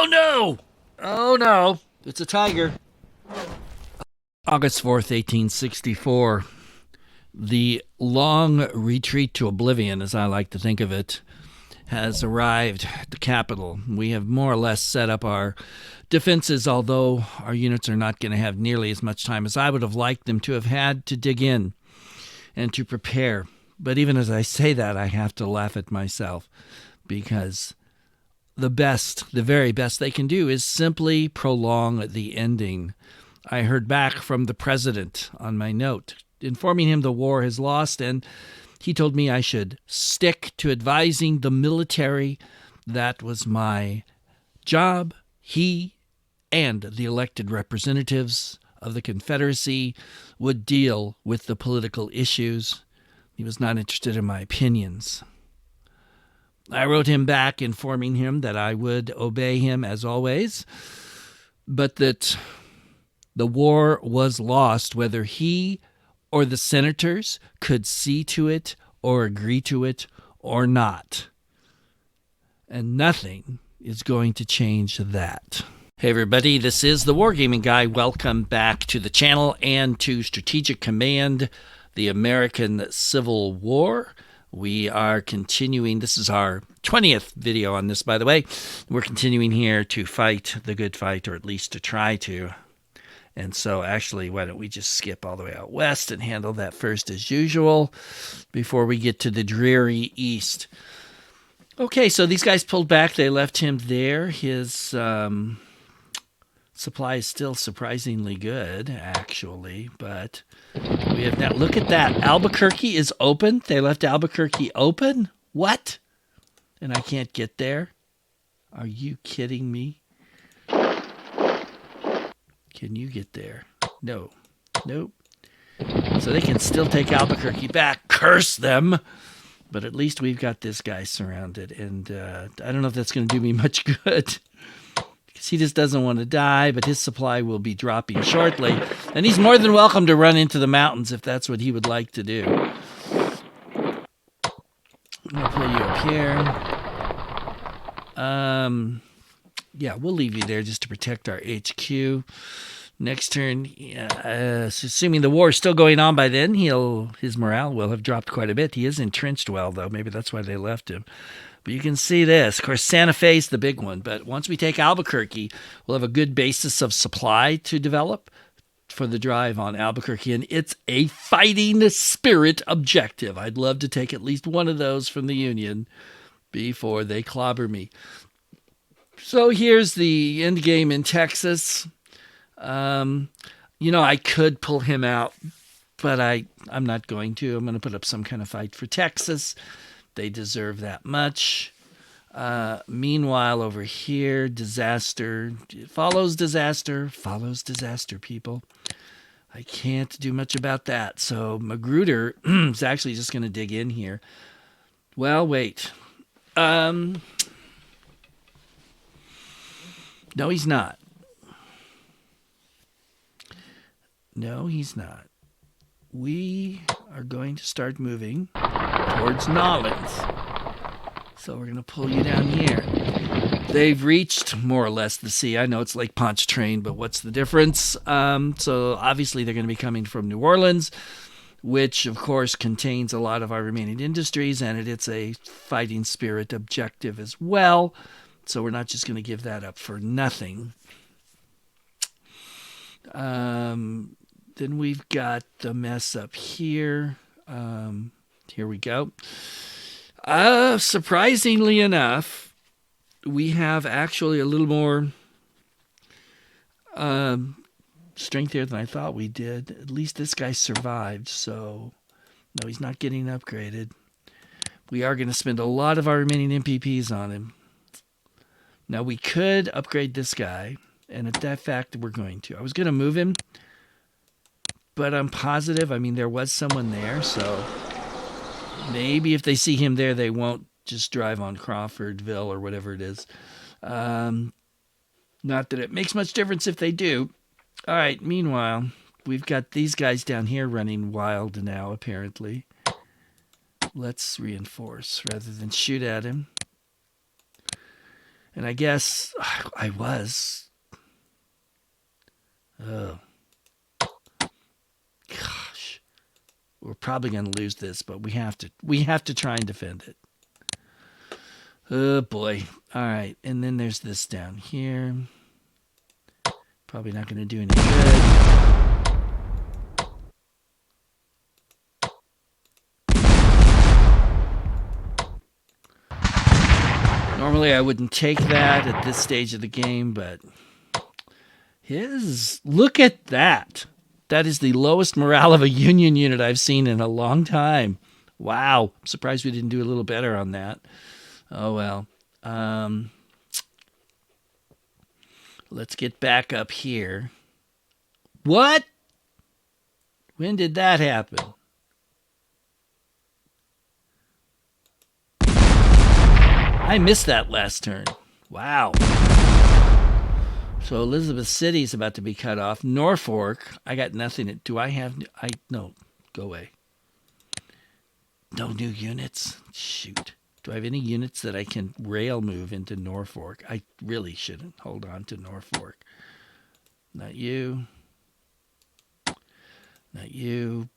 no! Oh no! It's a tiger. August 4th, 1864. The long retreat to oblivion, as I like to think of it, has arrived at the capital. We have more or less set up our defenses, although our units are not going to have nearly as much time as I would have liked them to have had to dig in and to prepare. But even as I say that, I have to laugh at myself because the very best they can do is simply prolong the ending. I heard back from the president on my note, informing him the war has lost, and he told me I should stick to advising the military. That was my job. He and the elected representatives of the Confederacy would deal with the political issues. He was not interested in my opinions. I wrote him back informing him that I would obey him as always, but that the war was lost whether he or the senators could see to it or agree to it or not. And nothing is going to change that. Hey everybody, this is the Wargaming Guy. Welcome back to the channel and to Strategic Command, the American Civil War. We are continuing. This is our 20th video on this, by the way. We're continuing here to fight the good fight, or at least to try to. And so actually, why don't we just skip all the way out west and handle that first as usual before we get to the dreary east. Okay, so these guys pulled back. They left him there. His supply is still surprisingly good, actually, but we have now. Look at that. Albuquerque is open. They left Albuquerque open? What? And I can't get there? Are you kidding me? Can you get there? No. Nope. So they can still take Albuquerque back. Curse them! But at least we've got this guy surrounded. And I don't know if that's going to do me much good. Because he just doesn't want to die, but his supply will be dropping shortly. And he's more than welcome to run into the mountains if that's what he would like to do. I'm going to pull you up here. Yeah, we'll leave you there just to protect our HQ. Next turn, assuming the war is still going on by then, his morale will have dropped quite a bit. He is entrenched well, though. Maybe that's why they left him. But you can see this. Of course, Santa Fe is the big one. But once we take Albuquerque, we'll have a good basis of supply to develop for the drive on Albuquerque. And it's a fighting spirit objective. I'd love to take at least one of those from the Union before they clobber me. So here's the end game in Texas. I could pull him out, but I'm not going to. I'm going to put up some kind of fight for Texas. They deserve that much. Meanwhile, over here, disaster follows disaster, people. I can't do much about that. So Magruder is actually just going to dig in here. Well, wait. No, he's not. No, he's not. We are going to start moving towards Nolens. So we're going to pull you down here. They've reached more or less the sea. I know it's Lake Pontchartrain, but what's the difference? So obviously they're going to be coming from New Orleans, which of course contains a lot of our remaining industries, and it's a fighting spirit objective as well. So we're not just going to give that up for nothing. Then we've got the mess up here. Here we go. Surprisingly enough, we have actually a little more strength here than I thought we did. At least this guy survived, so no, he's not getting upgraded. We are going to spend a lot of our remaining MPPs on him. Now, we could upgrade this guy, and at that fact, we're going to. I was going to move him, but I'm positive. I mean, there was someone there, so maybe if they see him there, they won't just drive on Crawfordville or whatever it is. Not that it makes much difference if they do. All right, meanwhile, we've got these guys down here running wild now, apparently. Let's reinforce rather than shoot at him. And I guess I was. Oh. Gosh. We're probably going to lose this, but we have to try and defend it. Oh boy. All right. And then there's this down here. Probably not going to do any good. Normally I wouldn't take that at this stage of the game, but look at that. That is the lowest morale of a Union unit I've seen in a long time. Wow. I'm surprised we didn't do a little better on that. Oh, well. Let's get back up here. What? When did that happen? I missed that last turn. Wow. So Elizabeth City is about to be cut off. Norfolk, I got nothing. Do I have... No, go away. No new units? Shoot. Do I have any units that I can rail move into Norfolk? I really shouldn't hold on to Norfolk. Not you. Not you.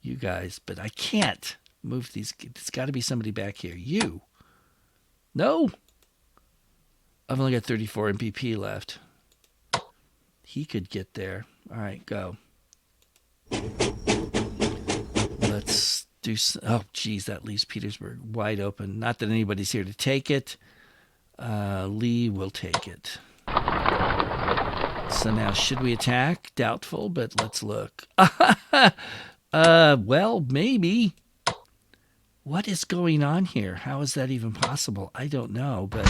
You guys, but I can't move these. There's got to be somebody back here. You. No. I've only got 34 MPP left. He could get there. All right, go. Let's do... Oh, geez, that leaves Petersburg wide open. Not that anybody's here to take it. Lee will take it. So now, should we attack? Doubtful, but let's look. Well, maybe. What is going on here? How is that even possible? I don't know, but...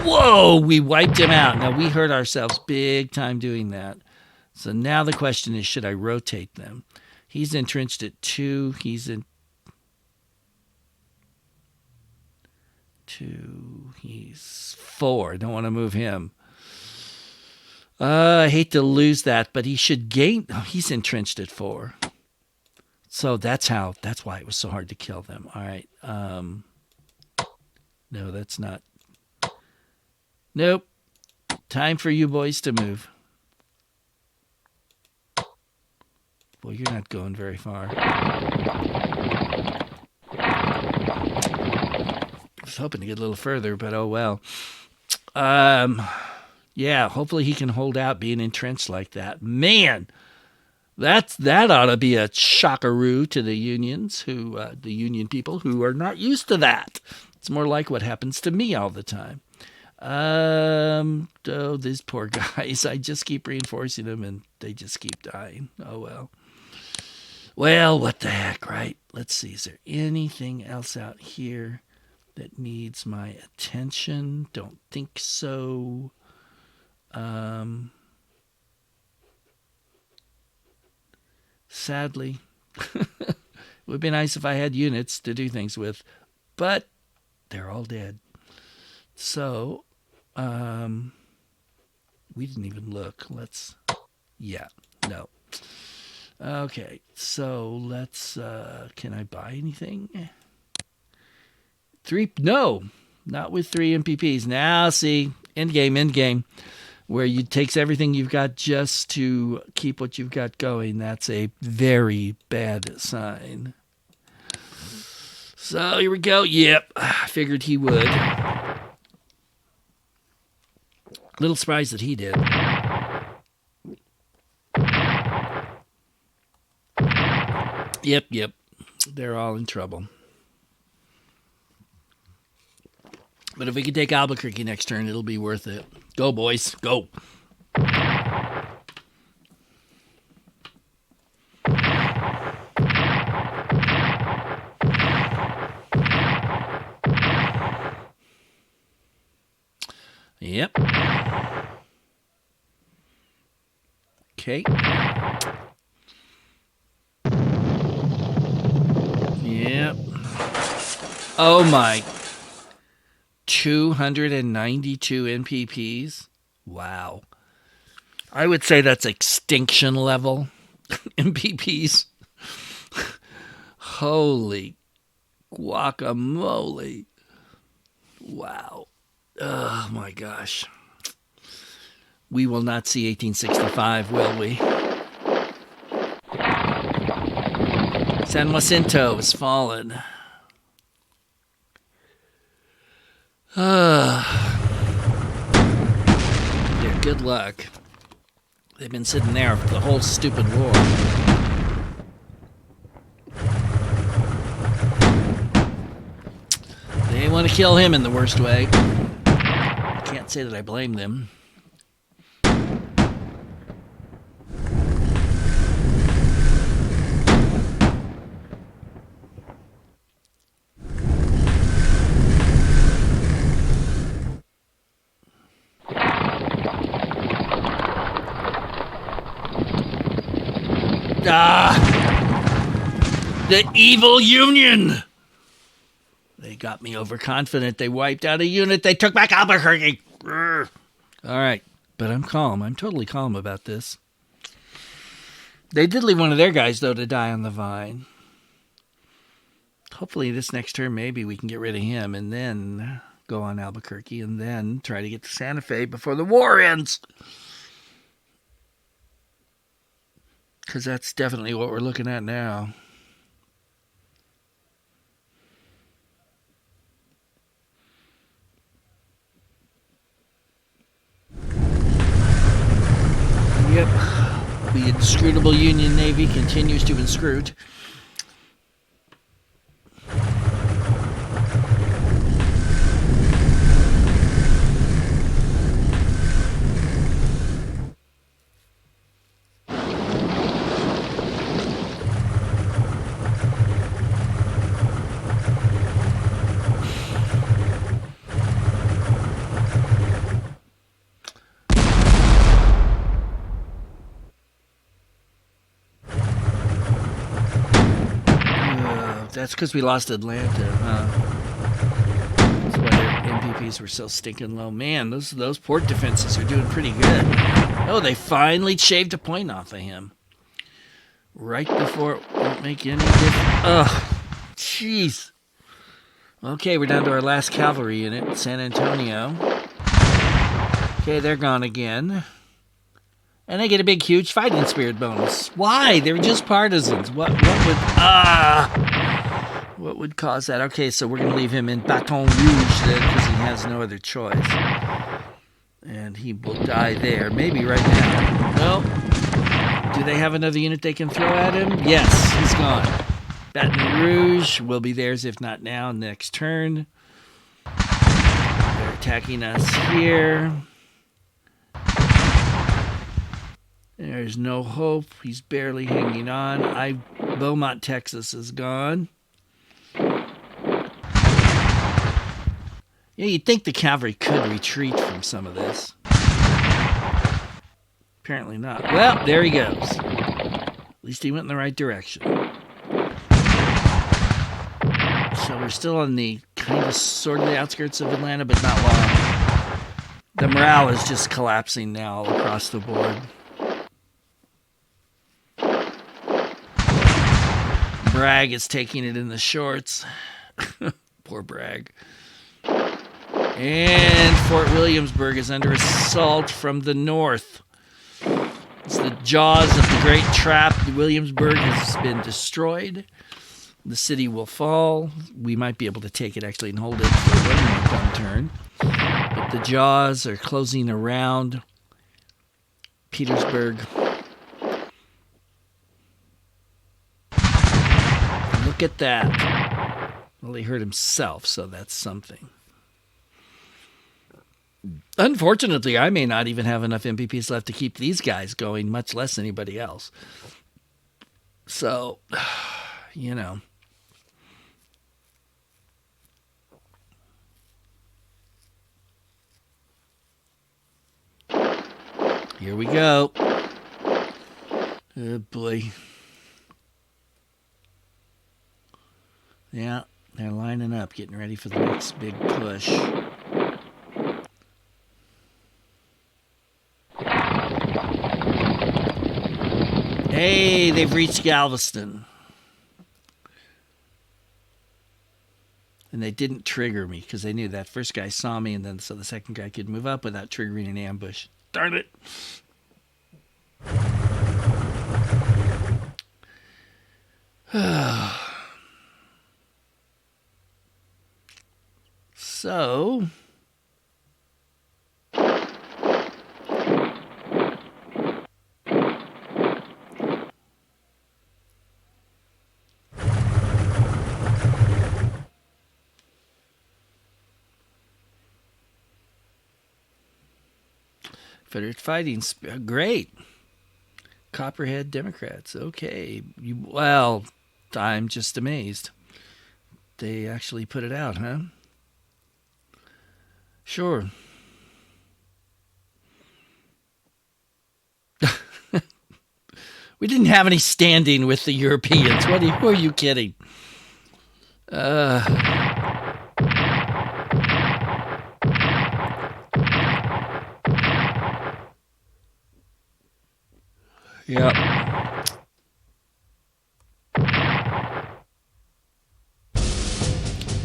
Whoa! We wiped him out. Now, we hurt ourselves big time doing that. So now the question is, should I rotate them? He's entrenched at 2. He's in... 2. He's 4. Don't want to move him. I hate to lose that, but he should gain... Oh, he's entrenched at 4. So that's why it was so hard to kill them. All right. No, that's not. Nope. Time for you boys to move. Boy, you're not going very far. I was hoping to get a little further, but oh well. Yeah, hopefully he can hold out being entrenched like that. Man, that ought to be a shockaroo to the Unions, the Union people who are not used to that. It's more like what happens to me all the time. Oh, these poor guys. I just keep reinforcing them and they just keep dying. Oh, well. Well, what the heck, right? Let's see. Is there anything else out here that needs my attention? Don't think so. Sadly, it would be nice if I had units to do things with, but they're all dead. So, we didn't even look. No. Okay, so let's, can I buy anything? 3, no, not with 3 MPPs. Now, see, end game, where you takes everything you've got just to keep what you've got going. That's a very bad sign. So here we go. Yep, I figured he would. Little surprised that he did. Yep. They're all in trouble. But if we can take Albuquerque next turn, it'll be worth it. Go, boys. Go. Yep. Okay. Yep. Oh my. 292 NPPs. Wow. I would say that's extinction level NPPs. Holy guacamole. Wow. Oh my gosh. We will not see 1865, will we? San Jacinto has fallen. Yeah, good luck. They've been sitting there for the whole stupid war. They want to kill him in the worst way. I can't say that I blame them. The evil Union! They got me overconfident. They wiped out a unit. They took back Albuquerque. All right, but I'm calm. I'm totally calm about this. They did leave one of their guys, though, to die on the vine. Hopefully this next turn, maybe we can get rid of him and then go on Albuquerque and then try to get to Santa Fe before the war ends. Because that's definitely what we're looking at now. Yep. The inscrutable Union Navy continues to inscrute. That's because we lost Atlanta, huh? That's why their MPPs were so stinking low. Man, those port defenses are doing pretty good. Oh, they finally shaved a point off of him. Right before it won't make any difference. Ugh, jeez. Okay, we're down to our last cavalry unit, San Antonio. Okay, they're gone again. And they get a big, huge fighting spirit bonus. Why? They were just partisans. What would cause that? Okay, so we're going to leave him in Baton Rouge then because he has no other choice. And he will die there. Maybe right now. No. Do they have another unit they can throw at him? Yes, he's gone. Baton Rouge will be theirs if not now, next turn. They're attacking us here. There's no hope. He's barely hanging on. Beaumont, Texas is gone. Yeah, you'd think the cavalry could retreat from some of this. Apparently not. Well, there he goes. At least he went in the right direction. So we're still on the kind of sort of the outskirts of Atlanta, but not long. The morale is just collapsing now all across the board. Bragg is taking it in the shorts. Poor Bragg. And Fort Williamsburg is under assault from the north. It's the jaws of the great trap. Williamsburg has been destroyed. The city will fall. We might be able to take it actually and hold it for one more gun turn. But the jaws are closing around Petersburg. Look at that. Well, he hurt himself, so that's something. Unfortunately, I may not even have enough MPPs left to keep these guys going, much less anybody else. So, you know. Here we go. Oh, boy. Yeah, they're lining up, getting ready for the next big push. Hey, they've reached Galveston. And they didn't trigger me because they knew that first guy saw me, and then so the second guy could move up without triggering an ambush. Darn it. So, Confederate fighting, great. Copperhead Democrats, okay. Well, I'm just amazed. They actually put it out, huh? Sure. We didn't have any standing with the Europeans. Who are you kidding? Yep.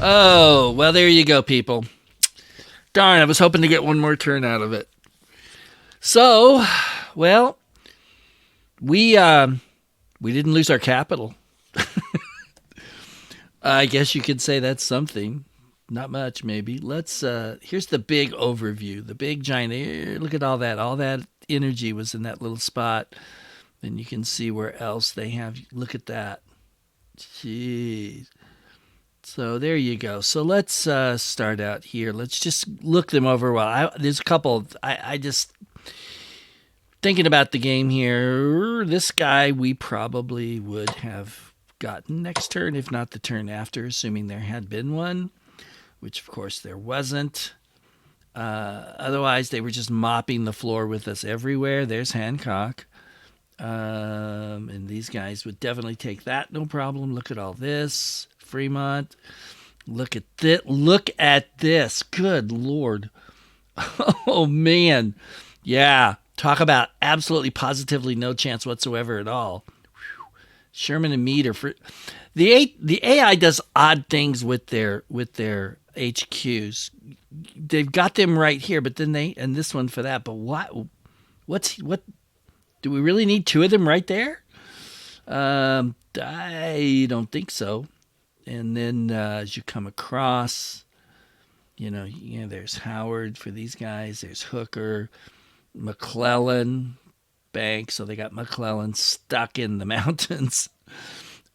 Oh, well, there you go, people. Darn, I was hoping to get one more turn out of it. So, well, we didn't lose our capital. I guess you could say that's something. Not much, maybe. Let's here's the big overview. The big giant, look at all that. All that energy was in that little spot. Then you can see where else they have. Look at that. Jeez. So there you go. So let's start out here. Let's just look them over a while. There's a couple. I just thinking about the game here. This guy we probably would have gotten next turn, if not the turn after, assuming there had been one, which of course there wasn't. Otherwise, they were just mopping the floor with us everywhere. There's Hancock. And these guys would definitely take that, no problem. Look at all this. Fremont. Look at this. Look at this. Good Lord. Oh, man. Yeah. Talk about absolutely positively no chance whatsoever at all. Whew. Sherman and Meade are the AI does odd things with their HQs. They've got them right here, but then and this one for that. But what do we really need two of them right there? I don't think so. And then as you come across, there's Howard for these guys. There's Hooker, McClellan, Banks. So they got McClellan stuck in the mountains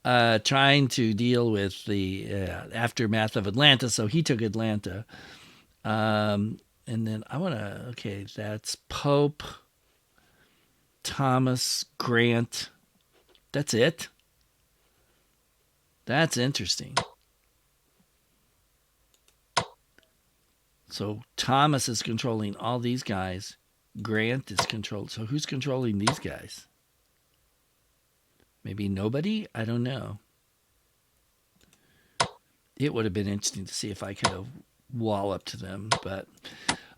trying to deal with the aftermath of Atlanta. So he took Atlanta. And then that's Pope, Thomas, Grant. That's it. That's interesting. So Thomas is controlling all these guys. Grant is controlled. So who's controlling these guys? Maybe nobody? I don't know. It would have been interesting to see if I could have walloped them, but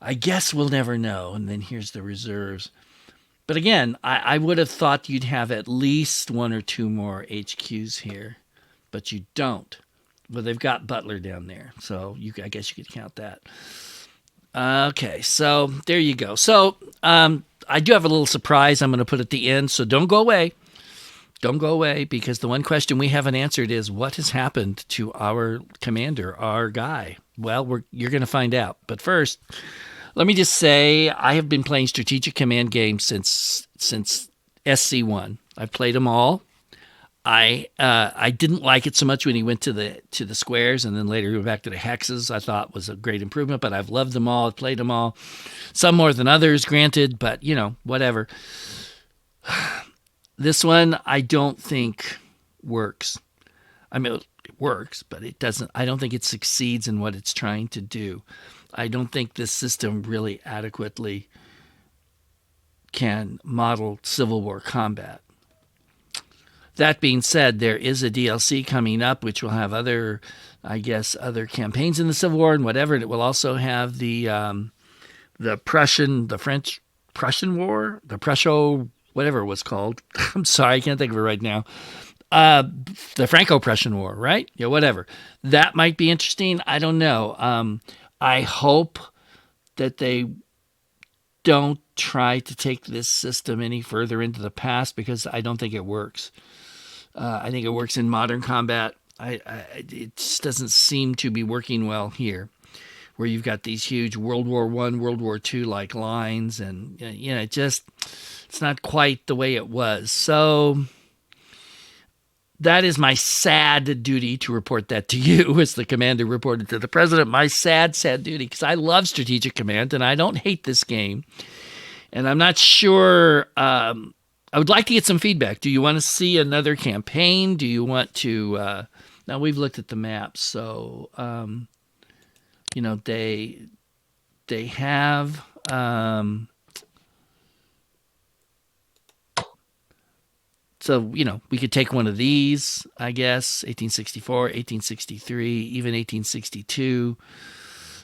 I guess we'll never know. And then here's the reserves. But again, I would have thought you'd have at least one or two more HQs here, but you don't. Well, they've got Butler down there, so I guess you could count that. Okay, so there you go. So I do have a little surprise I'm going to put at the end, so don't go away. Don't go away, because the one question we haven't answered is what has happened to our commander, our guy? Well, you're going to find out. But first, let me just say I have been playing Strategic Command games since SC1. I've played them all. I didn't like it so much when he went to the squares, and then later he went back to the hexes. I thought was a great improvement, but I've loved them all. I've played them all, some more than others, granted, but whatever. This one I don't think works. I mean, it works, but it doesn't. I don't think it succeeds in what it's trying to do. I don't think this system really adequately can model Civil War combat. That being said, there is a DLC coming up which will have other campaigns in the Civil War and whatever. And it will also have the French-Prussian War, the Prusso, whatever it was called. I'm sorry, I can't think of it right now. the Franco-Prussian War, right? Yeah, whatever. That might be interesting. I don't know. I hope that they don't try to take this system any further into the past because I don't think it works. I think it works in modern combat. It just doesn't seem to be working well here, where you've got these huge World War I, World War II like lines, and it's not quite the way it was. So that is my sad duty to report that to you as the commander reported to the president. My sad duty, because I love Strategic Command and I don't hate this game. And I'm not sure. I would like to get some feedback. Do you want to see another campaign? Do you want to? Now we've looked at the maps, so they have. So, we could take one of these, I guess, 1864, 1863, even 1862.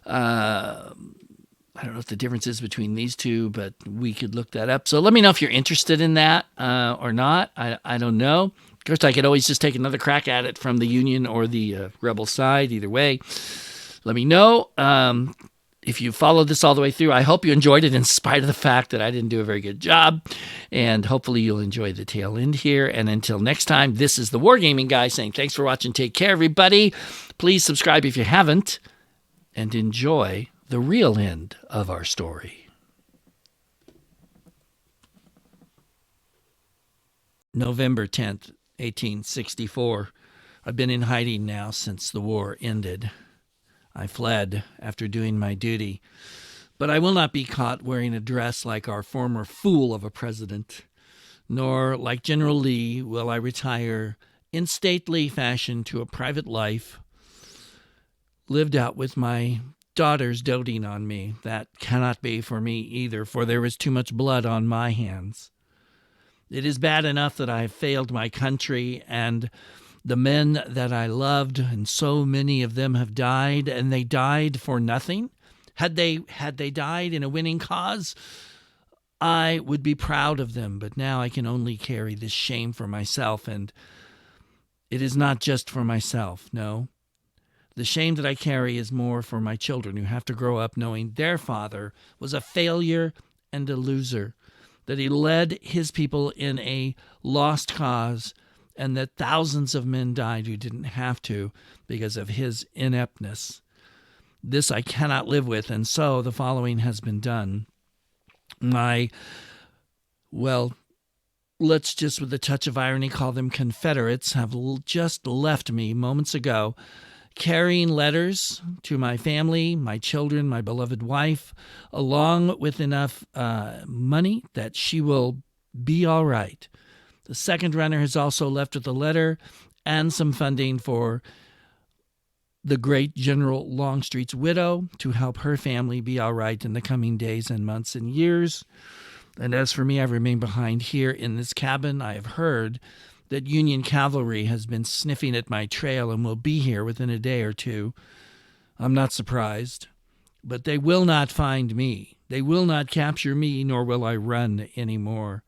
I don't know if the difference is between these two, but we could look that up. So let me know if you're interested in that or not. I don't know. Of course, I could always just take another crack at it from the Union or the Rebel side. Either way, let me know. If you followed this all the way through, I hope you enjoyed it in spite of the fact that I didn't do a very good job. And hopefully you'll enjoy the tail end here. And until next time, this is the Wargaming Guy saying thanks for watching. Take care, everybody. Please subscribe if you haven't. And enjoy the real end of our story. November 10th, 1864. I've been in hiding now since the war ended. I fled after doing my duty, but I will not be caught wearing a dress like our former fool of a president, nor like General Lee will I retire in stately fashion to a private life, lived out with my daughters doting on me. That cannot be for me either, for there is too much blood on my hands. It is bad enough that I have failed my country and the men that I loved, and so many of them have died, and they died for nothing. Had they died in a winning cause, I would be proud of them, but now I can only carry this shame for myself, and it is not just for myself, no. The shame that I carry is more for my children who have to grow up knowing their father was a failure and a loser, that he led his people in a lost cause, and that thousands of men died who didn't have to because of his ineptness. This I cannot live with, and so the following has been done. Let's just with a touch of irony call them Confederates, have just left me moments ago, carrying letters to my family, my children, my beloved wife, along with enough money that she will be all right. The second runner has also left with a letter and some funding for the great General Longstreet's widow to help her family be all right in the coming days and months and years. And as for me, I remain behind here in this cabin. I have heard that Union cavalry has been sniffing at my trail and will be here within a day or two. I'm not surprised, but they will not find me. They will not capture me, nor will I run anymore.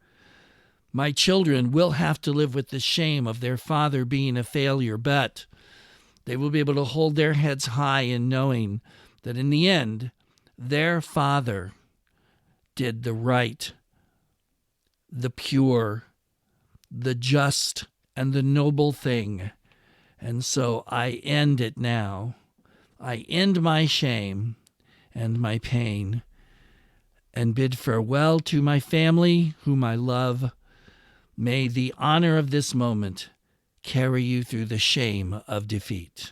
My children will have to live with the shame of their father being a failure, but they will be able to hold their heads high in knowing that in the end, their father did the right, the pure, the just, and the noble thing. And so I end it now. I end my shame and my pain and bid farewell to my family, whom I love. May the honor of this moment carry you through the shame of defeat.